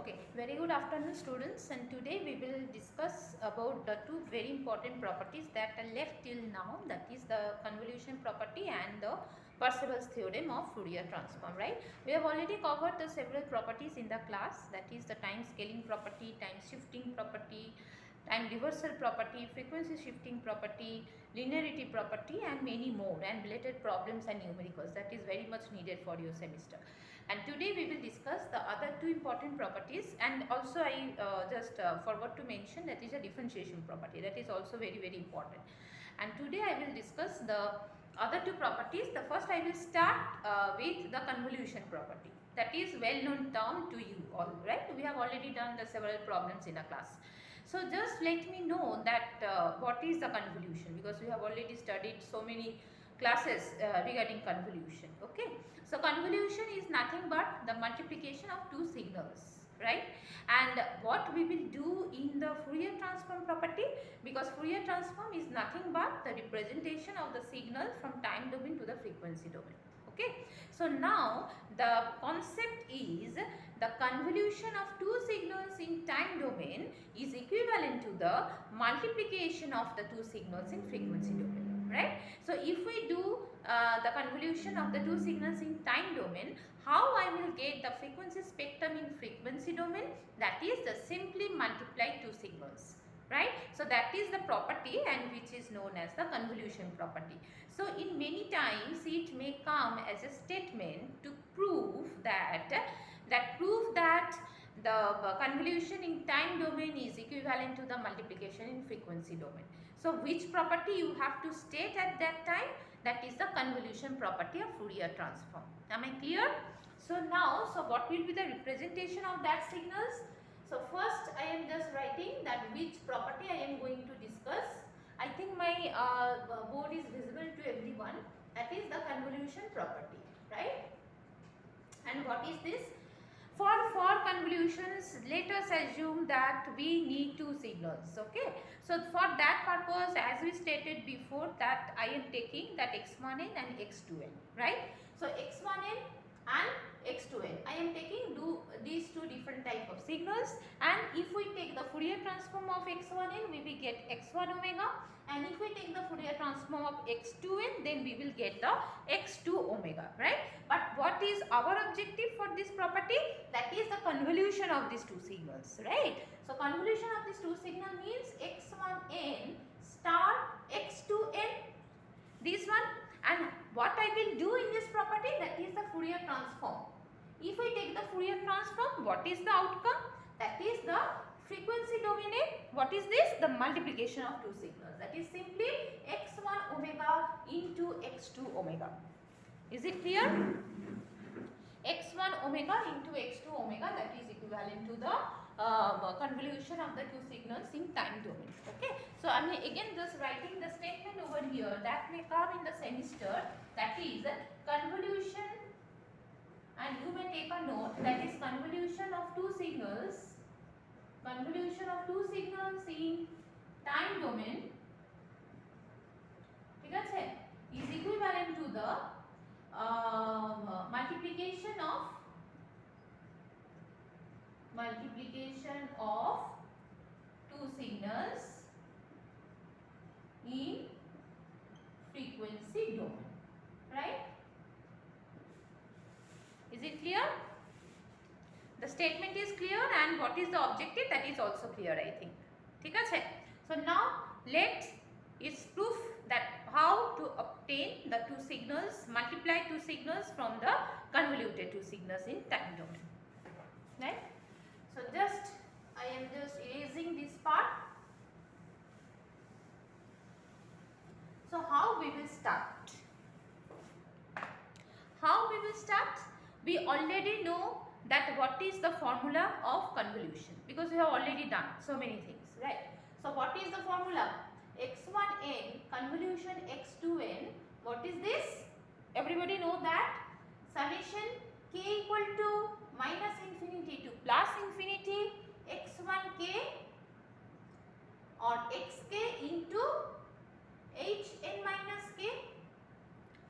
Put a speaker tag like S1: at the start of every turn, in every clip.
S1: Okay, very good afternoon students, and today we will discuss about the two very important properties that are left till now, that is the convolution property and the Parseval's theorem of Fourier transform, right? We have already covered the several properties in the class, that is the time scaling property, time shifting property, time reversal property, frequency shifting property, linearity property and many more, and related problems and numericals that is very much needed for your semester. And today we will discuss the other two important properties, and also I just forgot to mention that is a differentiation property, that is also very important. And today I will discuss the other two properties. The first I will start with the convolution property, that is well known term to you all, right? We have already done the several problems in a class. So just let me know that what is the convolution, because we have already studied so many classes regarding convolution. Okay, so convolution is nothing but the multiplication of two signals, right? And what we will do in the Fourier transform property, because Fourier transform is nothing but the representation of the signal from time domain to the frequency domain. Okay, so now the concept is the convolution of two signals in time domain is equivalent to the multiplication of the two signals in frequency domain, right? So if we do the convolution of the two signals in time domain, how I will get the frequency spectrum in frequency domain? That is the simply multiply two signals, right? So that is the property, and which is known as the convolution property. So in many times it may come as a statement to prove that the convolution in time domain is equivalent to the multiplication in frequency domain. So which property you have to state at that time? That is the convolution property of Fourier transform. Am I clear? So now, what will be the representation of that signals? So first I am just writing that which property I am going to discuss. I think my board is visible to everyone. That is the convolution property, right? And what is this? For convolutions, let us assume that we need two signals. Okay, so for that purpose, as we stated before, that I am taking that x1n and x2n, right? So x1n and x2n, I am taking these two different type of signals, and if we take the Fourier transform of x1n, we will get x1 omega, and if we take the Fourier transform of x2n, then we will get the x2 omega, right? But what is our objective for this property? That is the convolution of these two signals, right? So convolution of these two signal means x1n star x2n, this one. And what I will do in this property, that is the Fourier transform. If I take the Fourier transform, what is the outcome? That is the frequency domain. What is this? The multiplication of two signals. That is simply x1 omega into x2 omega. Is it clear? x1 omega into x2 omega, that is equivalent to the convolution of the two signals in time domain. Okay, so I am again just writing the statement over here that may come in the semester, that is convolution, and you may take a note, that is convolution of two signals in time domain, ठीक है, is equivalent to the multiplication of two signals in frequency domain, right? Is it clear? The statement is clear, and what is the objective, that is also clear, I think. ठीक है? So now let is proof that how to obtain the two signals, multiply two signals from the convoluted two signals in time domain, right? So I am just erasing this part. So how we will start? We already know that what is the formula of convolution, because we have already done so many things, right? So what is the formula? x1n convolution x2n, what is this? Everybody know that? Summation k equal to minus infinity to plus infinity x1k or xk into hn minus k.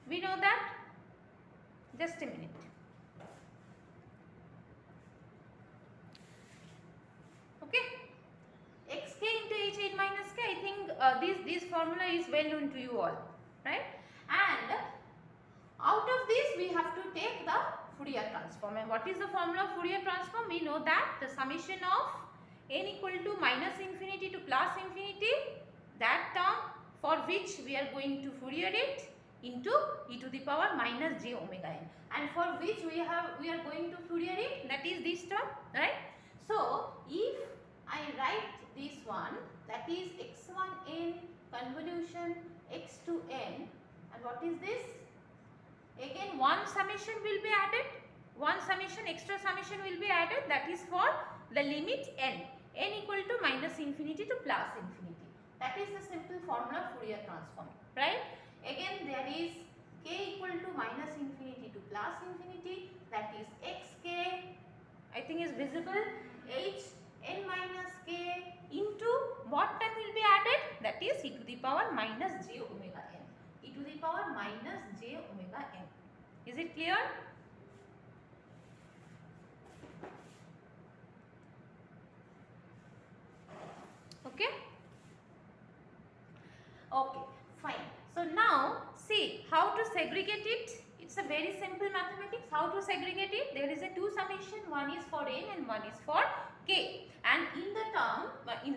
S1: We know that? Just a minute. this formula is well known to you all, right? And out of this we have to take the Fourier transform. And what is the formula of Fourier transform? We know that the summation of n equal to minus infinity to plus infinity, that term for which we are going to Fourier it into e to the power minus j omega n, and for which we are going to Fourier it, that is this term, right? So if I write this one, that is x1n convolution x to n, and what is this? Again one summation will be added, one summation, extra summation will be added, that is for the limit n equal to minus infinity to plus infinity. That is the simple formula of Fourier transform, right? Again there is k equal to minus infinity to plus infinity, that is xk, I think is visible, h n minus k into what term will be added, that is e to the power minus j omega n, e to the power minus j omega n. Is it clear? Okay. Okay, fine. So now see how to segregate it. It's a very simple mathematics. How to segregate it? There is a two summation. One is for n and one is for k. And in the term,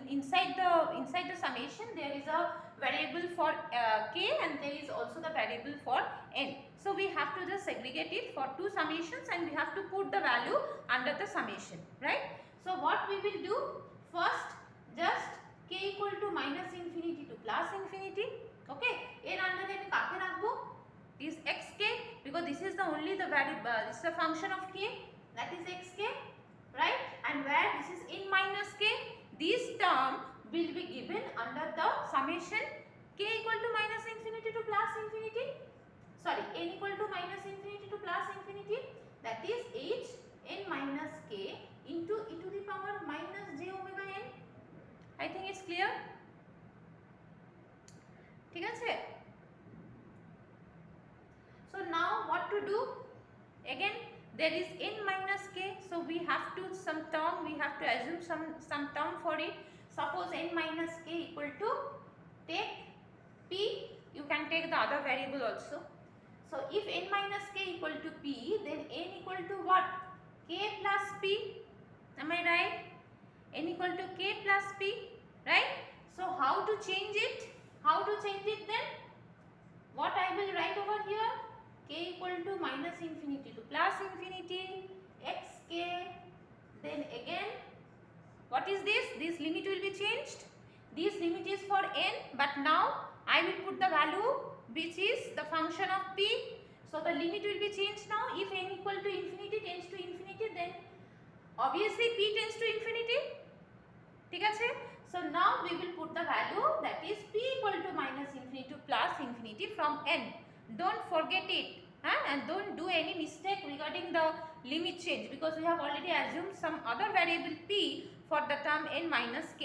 S1: inside the summation, there is a variable for k and there is also the variable for n. So we have to just segregate it for two summations and we have to put the value under the summation, right? So what we will do first, just k equal to minus infinity to plus infinity. Okay, এর under আমি কাকে রাখবো? Is xk, because this is the only the variable, this is a function of k, that is xk, right? And where this is n minus k, this term will be given under the summation k equal to minus infinity to plus infinity, sorry, n equal to minus infinity to plus infinity, that is h n minus k into e to the power minus j omega n. I think it's clear. ঠিক আছে? So now what to do? Again there is n minus k, so we have to some term, we have to assume some term for it. Suppose n minus k equal to, take p, you can take the other variable also. So if n minus k equal to p, then n equal to what? K plus p. Am I right? N equal to k plus p, right? So how to change it? How to change it then? What I will write over here? K equal to minus infinity to plus infinity, xk, then again what is this? This limit will be changed. This limit is for n, but now I will put the value which is the function of p. So the limit will be changed now. If n equal to infinity tends to infinity, then obviously p tends to infinity. ঠিক আছে? So now we will put the value, that is p equal to minus infinity to plus infinity from n. Don't forget it, and don't do any mistake regarding the limit change, because we have already assumed some other variable p for the term n minus k.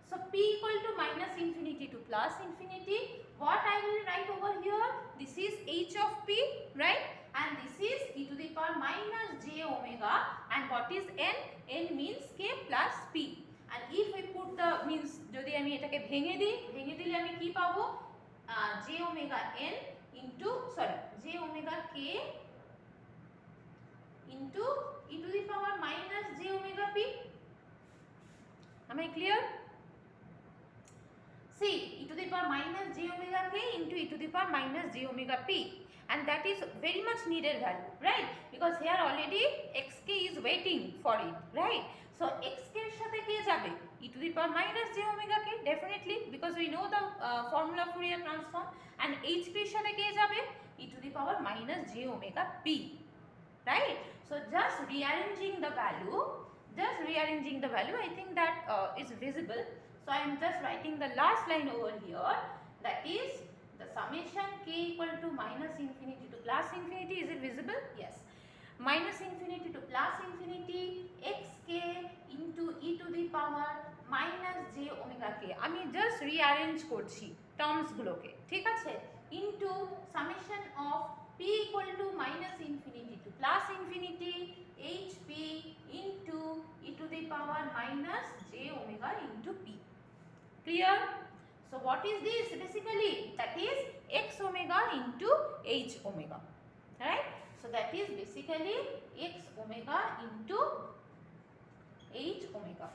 S1: So p equal to minus infinity to plus infinity, what I will write over here? This is h of p, right? And this is e to the power minus j omega, and what is n? N means k plus p. And if we put the, means যদি আমি এটাকে ভেঙে দিলে আমি কি পাবো? j omega n into, sorry, j omega k into e to the power minus j omega p. Am I clear? See, e to the power minus j omega k into e to the power minus j omega p, and that is very much needed value, right? Because here already xk is waiting for it, right? So xk এর সাথে কে যাবে? e to the power minus j omega k, definitely, because we know the formula Fourier transform. And hp এর সাথে কে যাবে? e to the power minus j omega p, right? So just rearranging the value, I think that is visible. So I am just writing the last line over here, that is the summation k equal to minus infinity to plus infinity. Is it visible? Yes. Minus infinity to plus infinity xk into e to the power minus j omega k. আমি just rearrange করছি terms গুলোকে, ঠিক আছে? Into summation of p equal to minus infinity to plus infinity hp into e to the power minus j omega into p. Clear? So what is this basically? That is x omega into h omega, right? So that is basically x omega into h omega.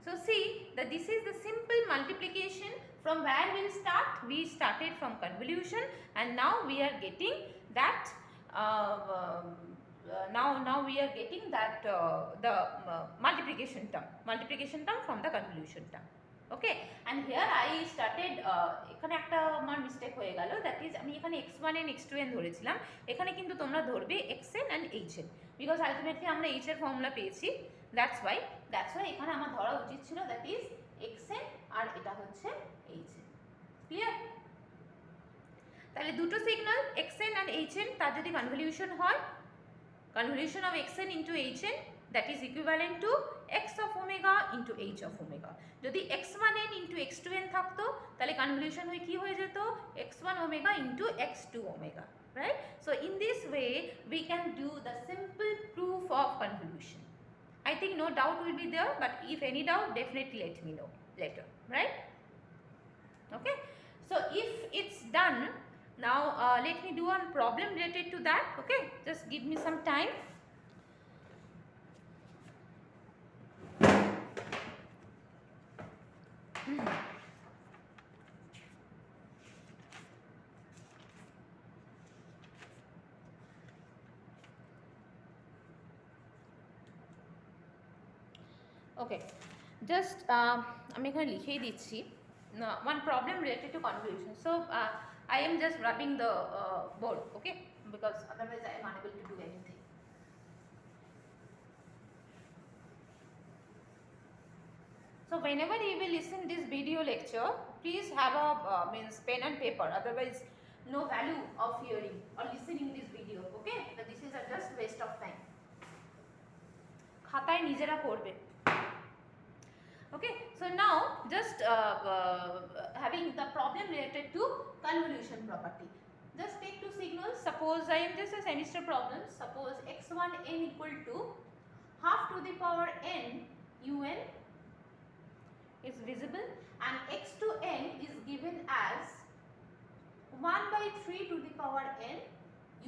S1: So see that this is the simple multiplication. From where we will start? We started from convolution, and now we are getting that now we are getting that the multiplication term from the convolution term. Okay, and here I started এখানে একটা আমার mistake হয়ে গেল, that is আমি এখানে x1n x2n ধরেছিলাম, এখানে কিন্তু তোমরা ধরবে xn and hn, because ultimately আমরা h এর ফর্মুলা পেয়েছি, দ্যাটস ওয়াই এখানে আমার ধরা উচিত ছিল দ্যাট ইজ xn আর এটা হচ্ছে hn। ক্লিয়ার? তাহলে দুটো সিগন্যাল xn and hn তার যদি কনভলিউশন হয়, convolution of xn into hn, that is equivalent to x of omega into h of omega. যদি x1n into x2n থাকতো তাহলে কনভলিউশন হয়ে কি হয়ে যেত? x1 omega into x2 omega, right? So in this way we can do the simple proof of convolution. I think no doubt will be there, but if any doubt, definitely let me know later, right? Okay, so if it's done, now let me do one problem related to that. Okay, just give me some time. Okay, just আমি এখানে লিখেই দিচ্ছি one problem related to convolution. So I am just rubbing the board, okay, because otherwise I am unable to do anything. So whenever you will listen this video lecture, please have a means pen and paper, otherwise no value of hearing or listening this video, okay? But this is a just waste of time. খাতায় নিজেরা পড়বে। Okay, so now just having the problem related to convolution property. Just take two signals. Suppose I am just a semester problem. Suppose x1n equal to half to the power n un is visible, and x2n is given as 1 by 3 to the power n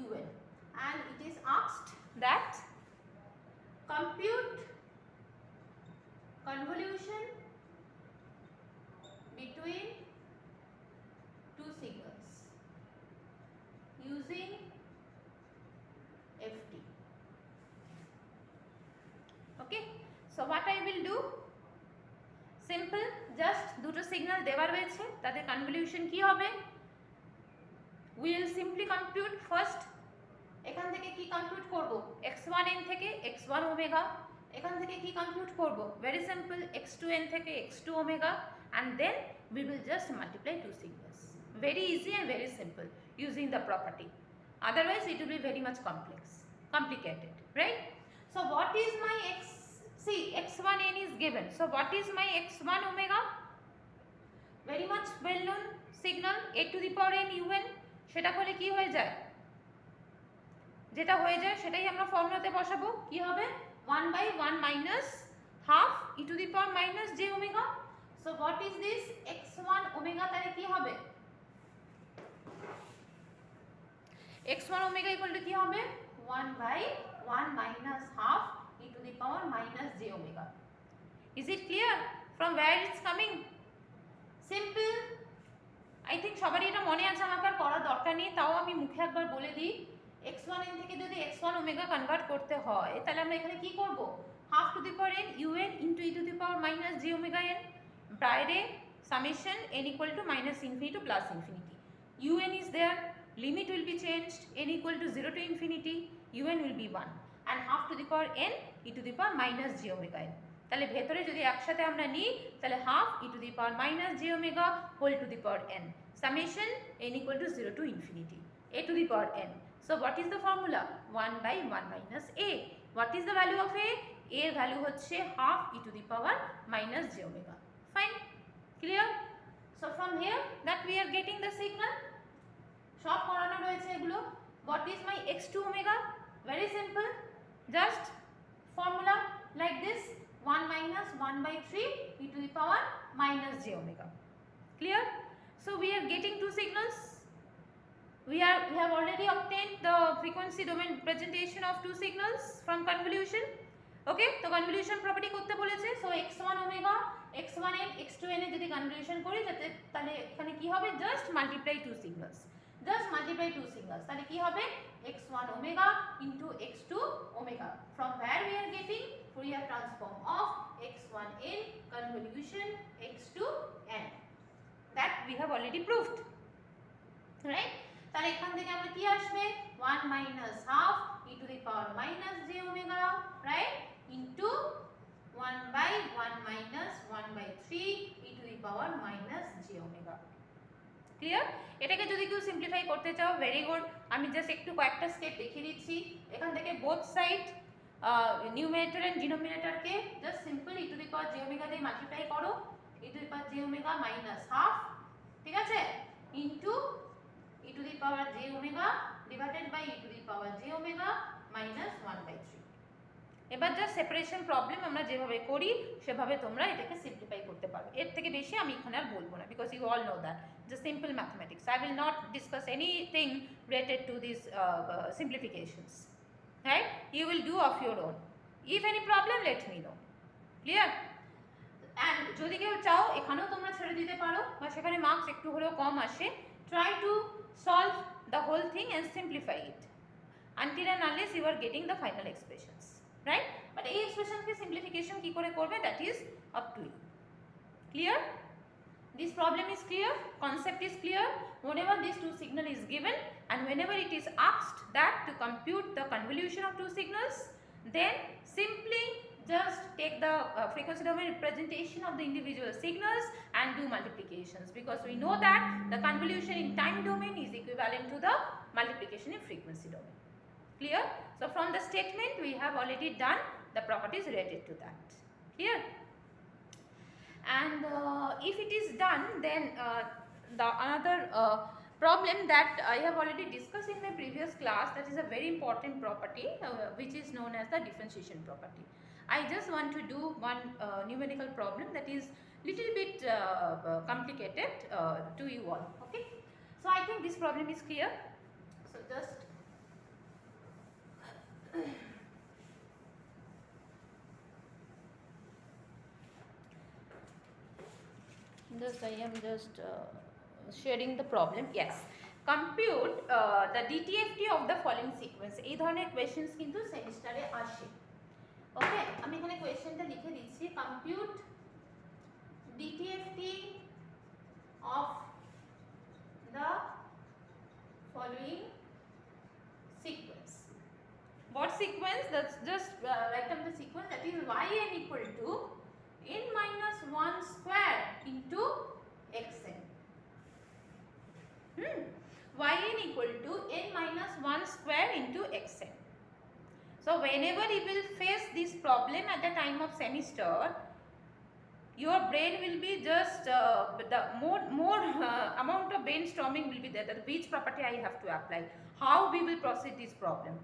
S1: un, and it is asked that compute convolution between two signals using FT. Okay, so what I will do, simple, just দুটো signal দেওয়া রয়েছে, তাদের convolution কি হবে? We will simply compute first, এখান থেকে কি compute করব? x1n থেকে x1 ওমেগা, এখান থেকে কি কম্পিউট করব? ভেরি সিম্পল, x2n থেকে x2 omega, and then we will just multiply two signals. Very easy and very simple using the property. Otherwise it will be very much complicated, right? So what is my see x1n is given, so what is my x1 omega? Very much well known signal, a to the power n un, সেটা হলে কি হয়ে যায়? যেটা হয়ে যায় সেটাই আমরা ফর্মুলাতে বসাবো, কি হবে? 1 by 1 minus half e to the power minus j omega. So what is this? x1 omega তাহলে কি হবে? x1 omega equal to কি হবে? 1 by 1 minus half e to the power minus j omega. Is it clear from where it's coming? Simple. I think সবারই এটা মনে আছে, আমাকে আর করার দরকার নেই, তাও আমি মুখে একবার বলে দিই। x1n থেকে যদি x1 omega কনভার্ট করতে হয় তাহলে আমরা এখানে কি করব? half to the power n un into e to the power minus j omega n, বাইরে summation n equal to minus infinity to plus infinity. un is there, limit will be changed, n equal to 0 to infinity, un will be 1, and half to the power n e to the power minus j omega n. তাহলে ভেতরে যদি একসাথে আমরা নিই তাহলে half e to the power minus j omega whole to the power n, summation n equal to 0 to infinity a to the power n. So what is the formula? 1 by 1 minus a. What is the value of a? A এর value হচ্ছে half e to the power minus j omega. Fine, clear? So from here that we are getting the signal. সব করানো রয়েছে এগুলো। What is my x2 omega? Very simple, just formula like this, 1 minus 1 by 3 e to the power minus j omega. Clear? So we are getting two signals. We have already obtained the frequency domain representation of two signals from convolution. Okay, তো convolution property করতে বলেছে, so x1 omega x1n x2n এর যদি convolution করি যাতে তাহলে এখানে কি হবে, just multiply two signals, তাহলে কি হবে x1 omega into x2 omega, from where we are getting Fourier transform of x1n convolution x2n, that we have already proved, right? তাহলে এখান থেকে আমরা কি আসবে 1 minus half e to the power minus j omega, right, into 1 by 1 minus 1 by 3 e to the power minus j omega. Clear? এটাকে যদি কেউ simplify করতে চাও, ভেরি গুড, আমি জাস্ট একটু কয়েকটা স্টেপ দেখিয়ে দিচ্ছি। এখান থেকে বোথ সাইড নিউমিনেটর এন্ড ডিনোমিনেটরকে just simple e to the power j omega দিয়ে মাল্টিপ্লাই করো, e to the power j omega minus half, ঠিক আছে, into e to the power j omega divided by e to the power j omega minus 1 by 3. এবার just separation problem আমরা যেভাবে করি সেভাবে তোমরা এটাকে সিম্পলিফাই করতে পারবে, এর থেকে বেশি আমি এখানে আর বলবো না, because you all know that just simple mathematics. I will not discuss anything related to this simplifications, right? You will do of your own. If any problem, let me know. Clear? And যদি কেউ চাও এখানেও তোমরা ছেড়ে দিতে পারো, বা সেখানে মার্কস একটু হলেও কম আসে, try to solve the whole thing and simplify it until and unless you are getting the final expressions, right? But এই expression কে simplification কি করে করবে, that is up to you. Clear? This problem is clear, concept is clear. Whenever this two signal is given and whenever it is asked that to compute the convolution of two signals, then simply just take the frequency domain representation of the individual signals and do multiplications, because we know that the convolution in time domain is equivalent to the multiplication in frequency domain. Clear? So from the statement we have already done the properties related to that. Clear? And if it is done, then the another problem that I have already discussed in my previous class, that is a very important property which is known as the differentiation property. I just want to do one numerical problem that is little bit complicated to you all. Okay, so I think this problem is clear. So just I am just sharing the problem. Yes, compute the DTFT of the following sequence. এই ধরনের questions কিন্তু সেমিস্টারে আসে। ওকে, আমি এখানে কোয়েশ্চেনটা লিখে দিচ্ছি, compute DTFT of the following sequence. What sequence? That's just write down the sequence, that is yn equal to n minus 1 square into xn. Yn equal to n minus 1 square into xn. So whenever you will face this problem at the time of semester, your brain will be just the more amount of brainstorming will be there, that which property I have to apply, how we will proceed this problem,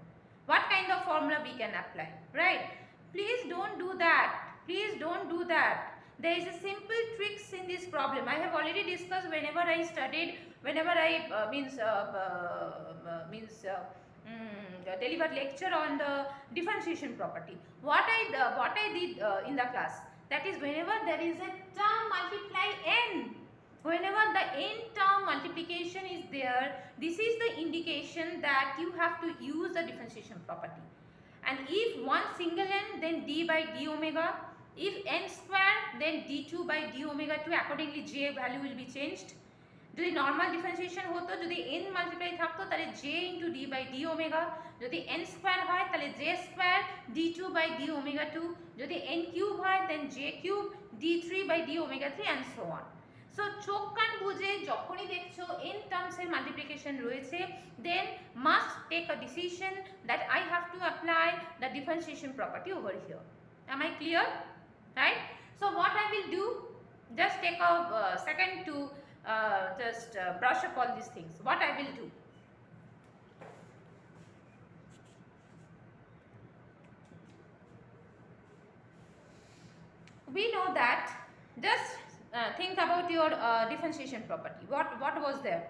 S1: what kind of formula we can apply, right? Please don't do that. Please don't do that. There is a simple tricks in this problem. I have already discussed whenever I studied, whenever I delivered lecture on the differentiation property. What I did in the class, that is whenever there is a term multiply n, whenever the n term multiplication is there, this is the indication that you have to use the differentiation property. And if one single n, then d by d omega. If n square, then d2 by d omega 2, accordingly j value will be changed. যদি normal differentiation হতো, যদি n multiply থাকতো তাহলে j into d by d omega, যদি n square হয় তাহলে j square d2 by d omega 2, যদি n cube হয় then j cube d3 by d omega 3 and so on. So চোখ কান বুঝে যখনই দেখছো n টার্মসের মাল্টিপ্লিকেশন রয়েছে, then must take a decision that I have to apply the differentiation property over here. Am I clear? Right? So what I will do, just take a second to brush up all these things. What I will do, we know that, just think about your differentiation property. What was there?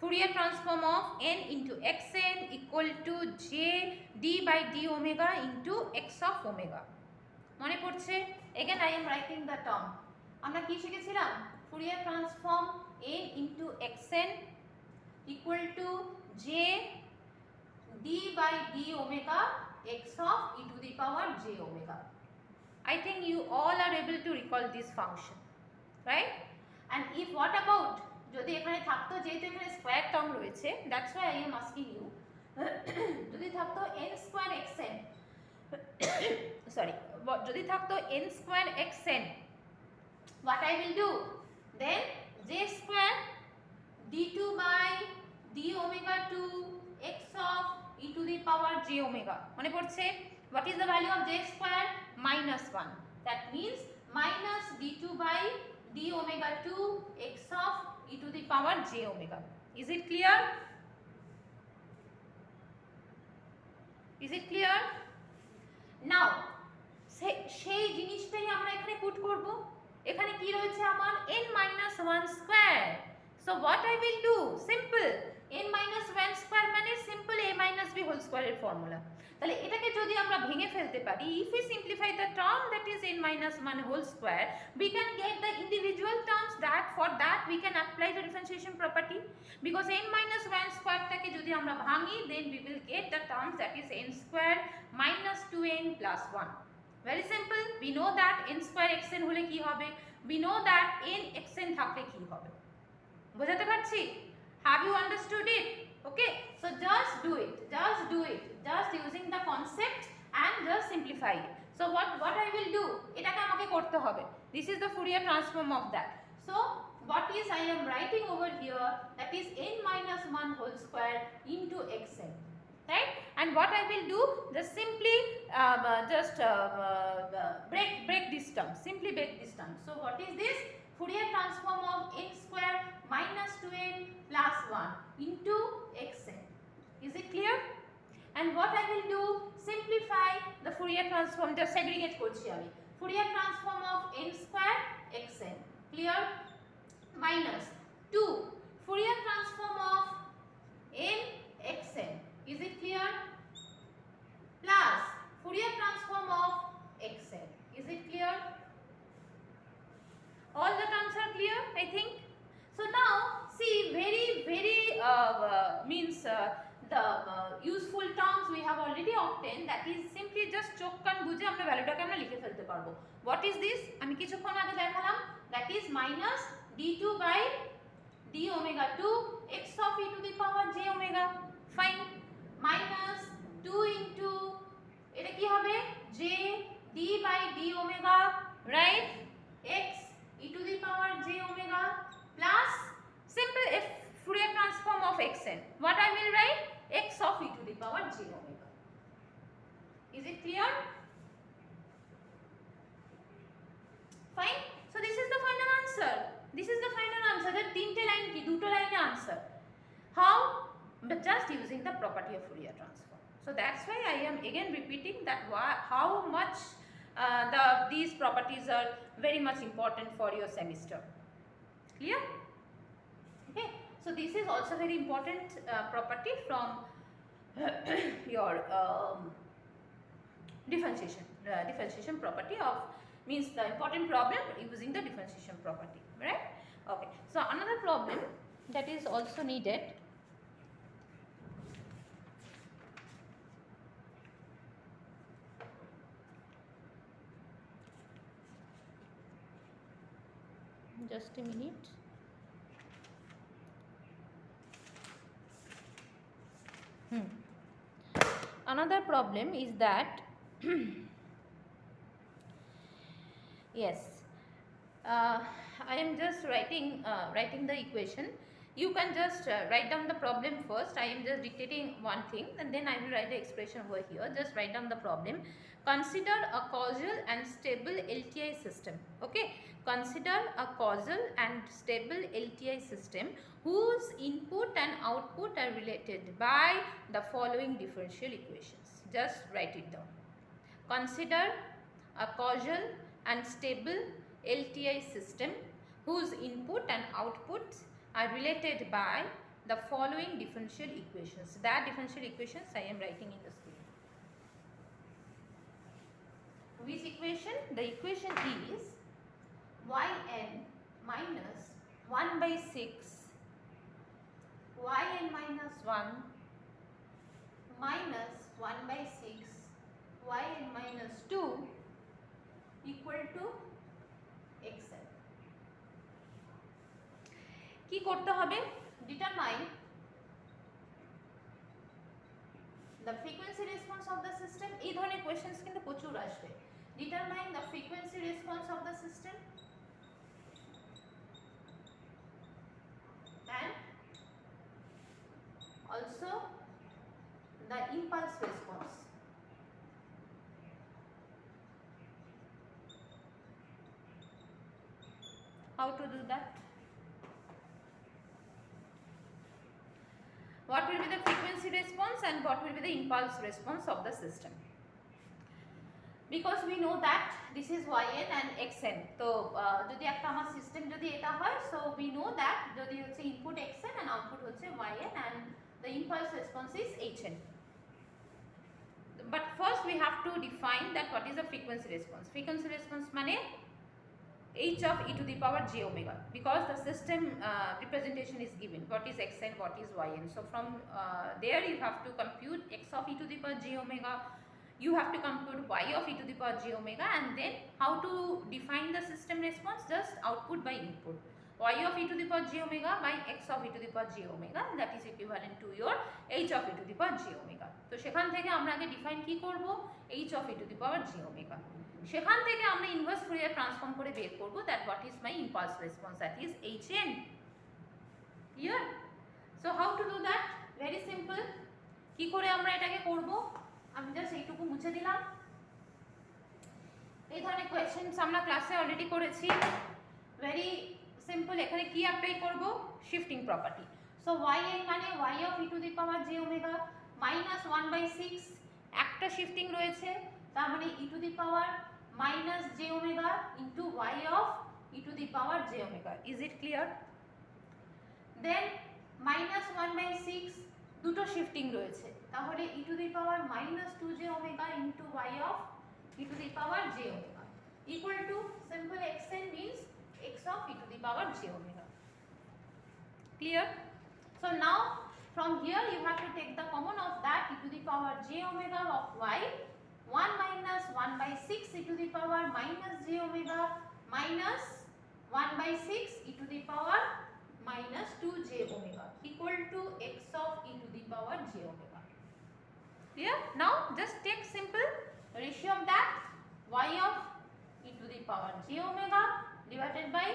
S1: Fourier transform of n into xn equal to j d by d omega into x of omega. মনে পড়ছে? Again I am writing the term. আমরা কি শিখেছিলাম? Fourier transform n into xn equal to j d by d omega x of e to the power j omega. I think you all are able to recall this function, right? And if what about যদি এখানে থাকতো, যেহেতু এখানে square term রয়েছে, that's why I am asking you, যদি থাকতো n square xn, sorry, যদি থাকতো n square xn, what I will do then, j square d2 by d omega 2 x of e to the power j omega. মনে পড়ছে? What is the value of j square? -1. That means minus d2 by d omega 2 x of e to the power j omega. Is it clear? Is it clear? Now সেই জিনিসটাই আমরা এখানে put করব। এখানে কি রয়েছে আমার? n-1 square. So what I will do? Simple. n-1 square মানে simple a minus b whole স্কয়ারের ফর্মুলা। তাহলে এটাকে যদি আমরা ভেঙে ফেলতে পারি, if we simplify the term that is n-1 whole square, we can get the individual terms. That for that we can apply the differentiation property, because n-1 square-টাকে যদি আমরা ভাঙি, then we will get the terms that is n square minus 2n plus 1. Very simple. We know that n square xn হলে কি হবে, we know that n xn থাকলে কি হবে। বোঝাতে পারছি? Have you understood it? Okay, so just do it, just using the concept and just simplify it. So what I will do, এটাকে আমাকে করতে হবে। This is the Fourier transform of that. So what is I am writing over here, that is n-1 whole square into xn, right? And what I will do, just simply break this term, simply break this term. So what is this? Fourier transform of n square minus 2n plus 1 into xn. Is it clear? And what I will do, simplify the Fourier transform, just segregate করছি আমি। Fourier transform of n square xn, clear? Minus 2 Fourier transform of n xn, is it clear? Plus Fourier transform of xn, is it clear? All the terms are clear, I think. So now see, very the useful terms we have already obtained, that is simply just চোখ কান বুঝে আমরা ভ্যালুটাকে আমরা লিখে ফেলতে পারবো। What is this? আমি কিছুক্ষণ আগে দেখালাম, that is minus d2 by d omega 2 x of e to the power j omega. Fine. Minus 2 into এটা কি হবে? j d by d omega, right? x e to the power j omega plus simple f Fourier transform of xn. What I will write? X of e to the power j omega. Is it clear? Fine. So this is the final answer. This is the final answer. The তিনটে line কি? দুটো লাইনে answer. How? But just using the property of Fourier transform. So that's why I am again repeating that how much these properties are very much important for your semester. Clear? Okay. So this is also very important property from your differentiation property of, means the important problem using the differentiation property, right? Okay. So another problem that is also needed, just a minute. Another problem is that yes, I am just writing the equation. You can just write down the problem first. I am just dictating one thing and then I will write the expression over here. Just write down the problem. Consider a causal and stable LTI system. Okay, consider a causal and stable LTI system whose input and output are related by the following differential equations. Just write it down. Consider a causal and stable LTI system whose input and outputs are related by the following differential equations. That differential equations I am writing in the screen. Which equation? The equation is yn minus 1 by 6 yn minus 1 minus 1 by 6 yn minus 2 equal to xn. কি করতে হবে? Determine the frequency response of the system. এই ধরনের questions কিন্তু প্রচুর আসবে. Determine the frequency response of the system and also the impulse response. How to do that? What will be the frequency response and what will be the impulse response of the system? Because we know that this is yn and xn. So যদি একটা আমার system যদি এটা হয়, so we know that যদি হচ্ছে input xn and output হচ্ছে yn and the impulse response is hn. But first we have to define that what is the frequency response. Frequency response মানে h of e to the power j omega, because the system representation is given what is xn, what is yn. So from there you have to compute x of e to the power j omega, you have to compute y of e to the power j omega, and then how to define the system response? Just output by input. Y of e to the power j omega by x of e to the power j omega, that is equivalent to your h of e to the power j omega. তো সেখান থেকে আমরা আগে define কি করব? h of e to the power j omega. সেখান থেকে আমরা ইনভার্স ফুরিয়ার ট্রান্সফর্ম করে বের করব that what is my impulse response, that is hn. Clear? So how to do that? Very simple. কি করে আমরা এটাকে করব? আমি জাস্ট এইটুকু মুছে দিলাম. এই ধরনের কোয়েশ্চেনস আমরা ক্লাসে অলরেডি করেছি. Very simple. এখানে কি অ্যাপ্লাই করব? Shifting property. সো yn মানে y of e to the power j omega minus 1 by 6, একটা শিফটিং রয়েছে, তার মানে e to the power minus j omega into y of e to the power j omega. Is it clear? Then minus 1 by 6, দুটো shifting রয়েছে, তাহলে e to the power minus 2j omega into y of e to the power j omega equal to simple xn means x of e to the power j omega. Clear? So now from here you have to take the common of that e to the power j omega of y, 1 minus 1 by 6 e to the power minus j omega minus 1 by 6 e to the power minus 2j omega equal to x of e to the power j omega. Clear? Now just take simple ratio of that, y of e to the power j omega divided by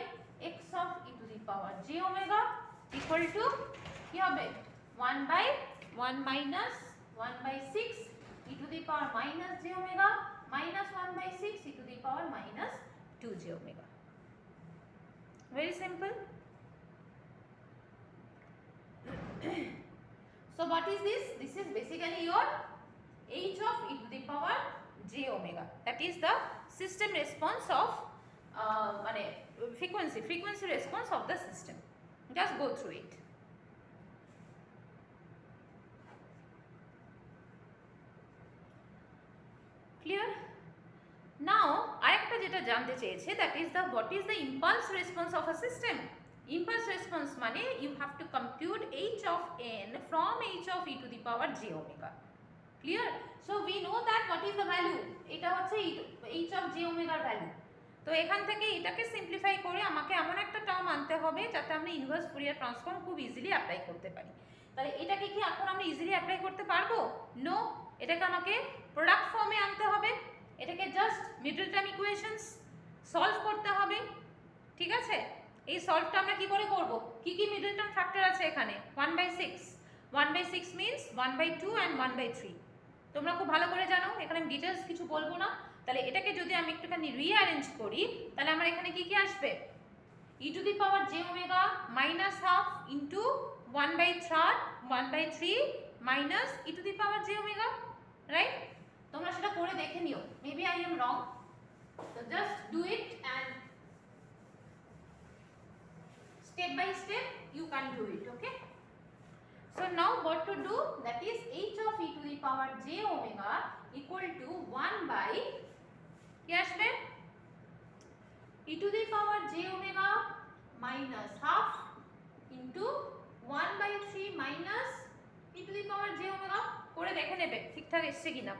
S1: x of e to the power j omega equal to কি হবে? 1 by 1 minus 1 by 6 e to the power minus j omega minus 1 by 6 e to the power minus 2j omega. Very simple. So what is this? This is basically your h of e to the power j omega. That is the system response of frequency response of the system. Just go through it. Clear? Now আরেকটা যেটা জানতে চেয়েছে, that is the what is the impulse response of a system. Impulse response মানে you have to compute h of n from h of e to the power j omega. Clear? So we know that what is the value, এটা হচ্ছে h of j omega value. তো এখান থেকে এটাকে simplify করে আমাকে এমন একটা টার্ম আনতে হবে যাতে আমরা ইনভার্স ফুরিয়ার ট্রান্সফর্ম খুব ইজিলি অ্যাপ্লাই করতে পারি. তাহলে এটাকে কি এখন আমরা ইজিলি অ্যাপ্লাই করতে পারবো? নো, এটাকে আমাকে প্রোডাক্ট ফর্মে আনতে হবে, এটাকে just middle term equations solve করতে হবে. ঠিক আছে? এই সলভটা আমরা কি করে করব? কি কি মিডল টার্ম ফ্যাক্টর আছে এখানে? 1 by 6. 1 by 6 means 1 by 2 and 1 by 3. তোমরা খুব ভালো করে জানো, এখানে আমি ডিটেইলস কিছু বলবো না. তাহলে এটাকে যদি আমি একটুখানি রিঅ্যারেঞ্জ করি, তাহলে আমার এখানে কি কি আসবে? e to the power j omega minus half into 1 by 3 minus e to the power j omega, right? তোমরা সেটা করে দেখে নিও. Maybe I am wrong. So just do it and So now what to do? That is h of e to the power j omega equal to 1 by কি আসবে e to the power j omega minus half into 1 by 3 minus e to the power j omega করে দেখে নেবে ঠিকঠাক এসছে কিনা।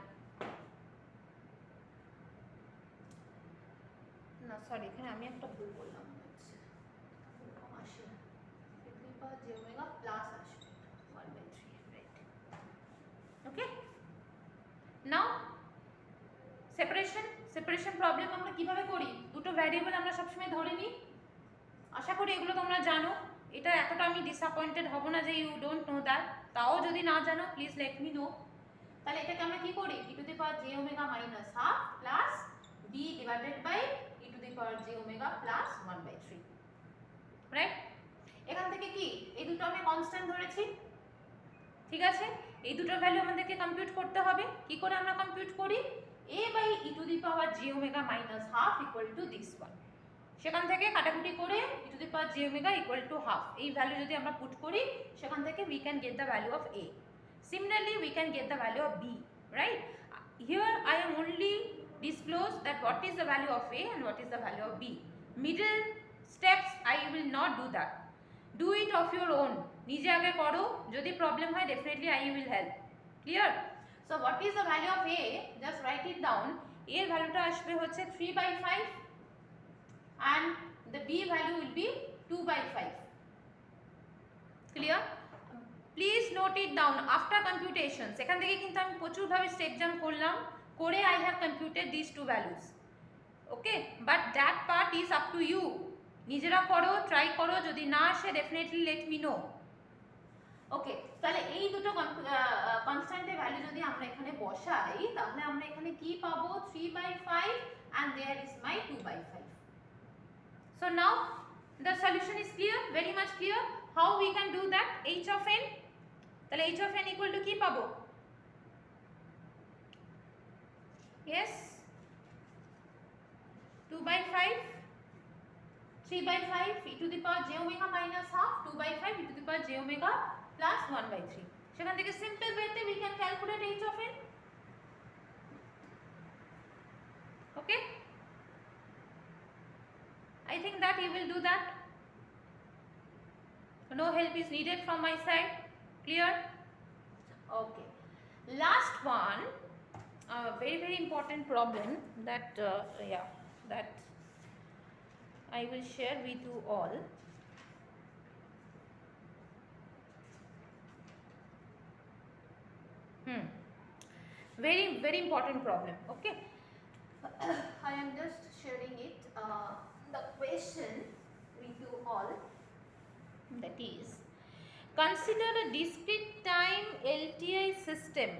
S1: না sorry এখানে আমি একটা ভুল বললাম হচ্ছে এরকম আসে না e to the power j omega plus আসবে 1 by 3 right. Okay now separation problem আমরা কিভাবে করি, দুটো ভ্যারিয়েবল আমরা সবসময় ধরে নিই। আশা করি এগুলো তোমরা জানো, এটা এতটা আমি ডিসঅ্যাপয়েন্টেড হব না যে ইউ ডোন্ট নো দ্যাট। তাও যদি না জানো প্লিজ লেট মি নো। তাহলে এটাকে আমরা কি করি e to the power j omega minus half plus b divided by e to the power j omega plus 1 by 3 right. এখান থেকে কি এই দুটো আমি কনস্ট্যান্ট ধরেছি, ঠিক আছে। এই দুটোর ভ্যালু আমাদেরকে কম্পিউট করতে হবে। কি করে আমরা কম্পিউট করি, a by e to the power j omega minus half equal to this one, সেখান থেকে কাটাকুটি করে e to the power j omega equal to half এই ভ্যালু যদি আমরা পুট করি সেখান থেকে we can get the value of a. Similarly we can get the value of b, right? Here I am only disclose that what is the value of a and what is the value of b. Middle steps I will not do that. Do it of your own, নিজে আগে করো, যদি problem হয় definitely I will help. Clear? So what is the value of a? Just write it down. a এর ভ্যালুটা আসবে হচ্ছে 3 by 5 and the b value will be 2 by 5. Clear? Please note it down after computations. এখান থেকে কিন্তু আমি প্রচুর ভাবে স্টেপ জাম্প করলাম, করে I have computed these two values. Okay, but that part is up to you. নিজেরা করো, ট্রাই করো, যদি না আসে definitely let me know. ওকে, তাহলে এই দুটো কনস্ট্যান্টের ভ্যালু যদি আমরা এখানে বসাই তাহলে আমরা এখানে কি পাবো 3 by 5 and there is my 2 by 5. So now the solution is clear, very much clear. How we can do that? H of n, তাহলে h of n equal to কি পাবো? Yes, 2 by 5, 3 by 5 e to the power j omega minus half, 2 by 5 e to the power j omega plus 1 by 3. সেখান থেকে simple ওয়েতে we can calculate h of n. Okay, I think that you will do that. No help is needed from my side. Clear? Okay, last one, very important problem that that I will share with you all. Very important problem. Okay, I am just sharing it, the question with you all. That is, consider a discrete time LTI system